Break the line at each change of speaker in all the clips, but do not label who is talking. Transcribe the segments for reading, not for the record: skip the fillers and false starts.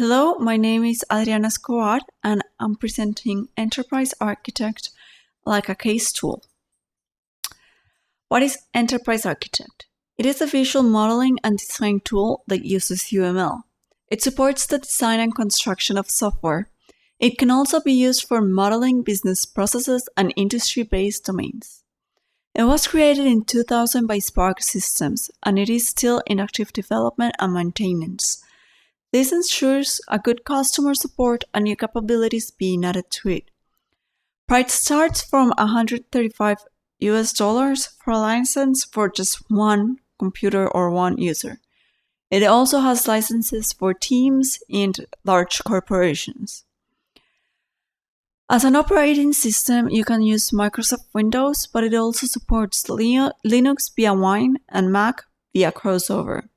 Hello, my name is Adriana Escobar, and I'm presenting Enterprise Architect like a case tool. What is Enterprise Architect? It is a visual modeling and design tool that uses UML. It supports the design and construction of software. It can also be used for modeling business processes and industry-based domains. It was created in 2000 by Spark Systems, and it is still in active development and maintenance. This ensures a good customer support and new capabilities being added to it. Price starts from $135 for a license for just one computer or one user. It also has licenses for teams and large corporations. As an operating system, you can use Microsoft Windows, but it also supports Linux via Wine and Mac via Crossover.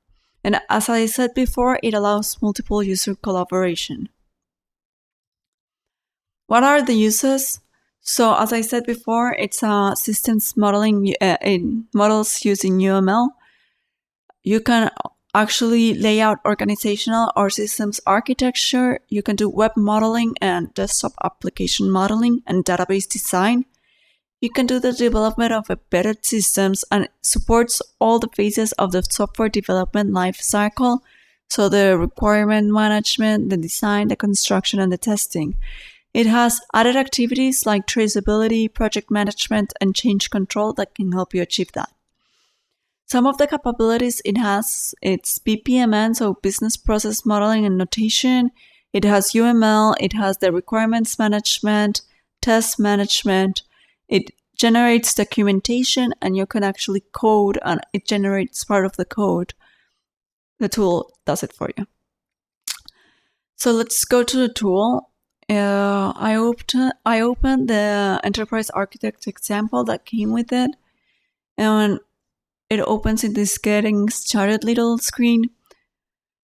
And as I said before, it allows multiple user collaboration. What are the uses? So as I said before, it's a systems modeling in models using UML. You can actually lay out organizational or systems architecture. You can do web modeling and desktop application modeling and database design. You can do the development of embedded systems, and it supports all the phases of the software development life cycle. So the requirement management, the design, the construction, and the testing. It has added activities like traceability, project management, and change control that can help you achieve that. Some of the capabilities it has, it's BPMN, so Business Process Modeling and Notation. It has UML, it has the requirements management, test management. It generates documentation, and you can actually code, and it generates part of the code. The tool does it for you. So let's go to the tool. I opened the Enterprise Architect example that came with it, and it opens in this Getting Started little screen.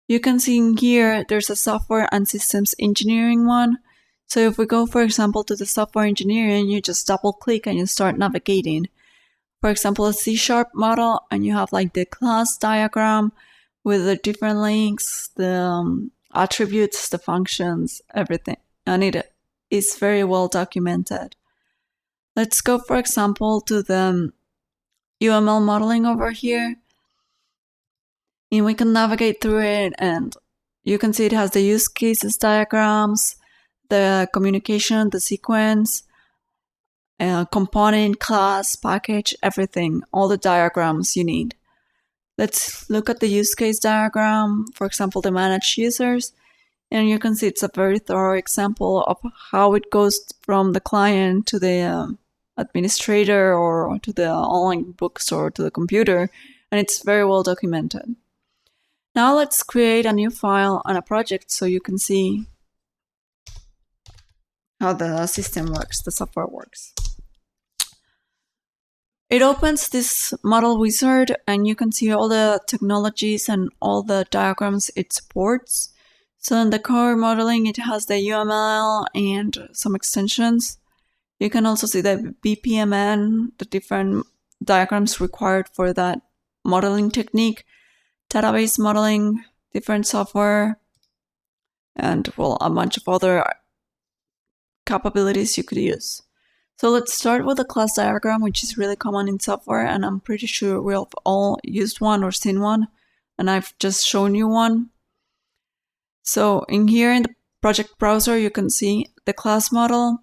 You can see in here there's a software and systems engineering one. So if we go, for example, to the software engineering, you just double click and you start navigating. For example, a C# model, and you have like the class diagram with the different links, the attributes, the functions, everything. And it is very well documented. Let's go, for example, to the UML modeling over here. And we can navigate through it, and you can see it has the use cases diagrams, the communication, the sequence, component, class, package, everything, all the diagrams you need. Let's look at the use case diagram, for example, the managed users. And you can see it's a very thorough example of how it goes from the client to the administrator or to the online bookstore to the computer, and it's very well documented. Now let's create a new file and a project so you can see how the system works, the software works. It opens this model wizard, and you can see all the technologies and all the diagrams it supports. So in the core modeling, it has the UML and some extensions. You can also see the BPMN, the different diagrams required for that modeling technique, database modeling, different software, and well, a bunch of other capabilities you could use. So let's start with the class diagram, which is really common in software, and I'm pretty sure we have all used one or seen one, and I've just shown you one. So in here in the project browser, you can see the class model.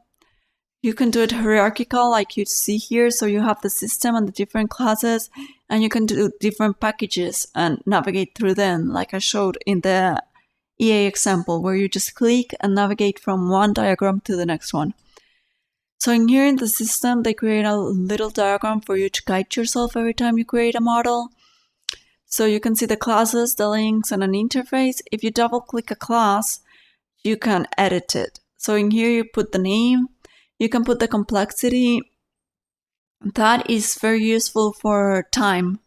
You can do it hierarchical like you see here, so you have the system and the different classes, and you can do different packages and navigate through them, like I showed in the EA example, where you just click and navigate from one diagram to the next one. So in here in the system, they create a little diagram for you to guide yourself every time you create a model. So you can see the classes, the links, and an interface. If you double click a class, you can edit it. So in here you put the name, you can put the complexity. That is very useful for time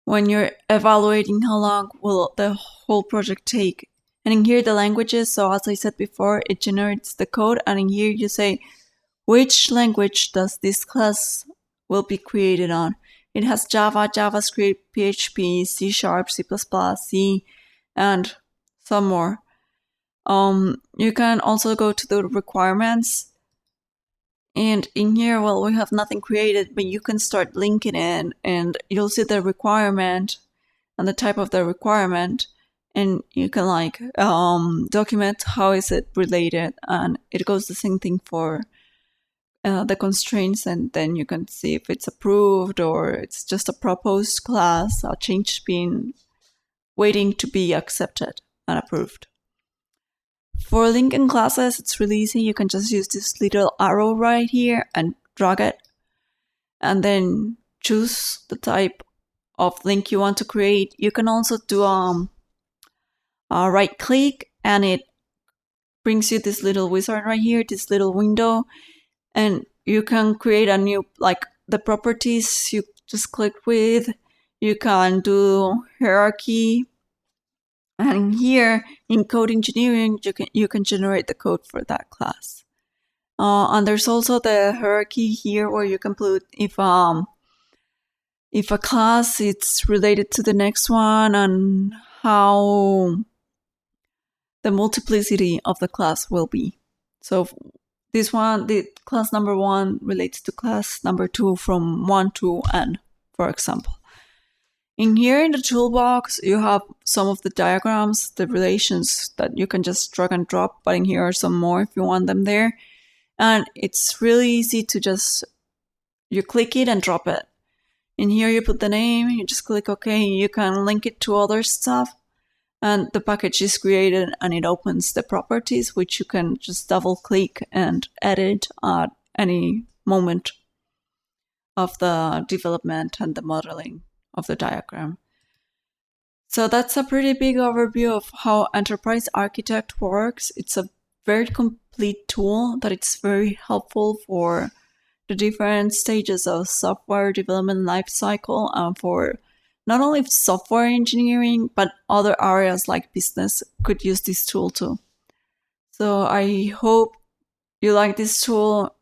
when you're evaluating how long will the whole project take. And in here the languages, so as I said before, it generates the code, and in here you say which language does this class will be created on. It has Java, JavaScript, PHP, C#, C++, C, and some more. You can also go to the requirements, and in here, well, we have nothing created, but you can start linking it, and you'll see the requirement and the type of the requirement, and you can like document how is it related, and it goes the same thing for the constraints, and then you can see if it's approved or it's just a proposed class, a change being waiting to be accepted and approved. For linking classes, it's really easy. You can just use this little arrow right here and drag it, and then choose the type of link you want to create. You can also do a right click, and it brings you this little wizard right here, this little window, and you can create a new, like the properties you just clicked with. You can do hierarchy, and here in code engineering, you can generate the code for that class. And there's also the hierarchy here where you can put if a class it's related to the next one and how the multiplicity of the class will be. So this one, the class number 1 relates to class number 2 from 1 to n, for example. In here in the toolbox, you have some of the diagrams, the relations that you can just drag and drop, but in here are some more if you want them there. And it's really easy to just, you click it and drop it. In here you put the name, you just click OK, you can link it to other stuff, and the package is created and it opens the properties, which you can just double click and edit at any moment of the development and the modeling of the diagram. So that's a pretty big overview of how Enterprise Architect works. It's a very complete tool that it's very helpful for the different stages of software development lifecycle and for not only software engineering, but other areas like business could use this tool too. So I hope you like this tool,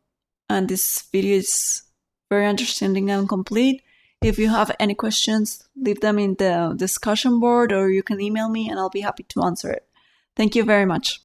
and this video is very understanding and complete. If you have any questions, leave them in the discussion board, or you can email me and I'll be happy to answer it. Thank you very much.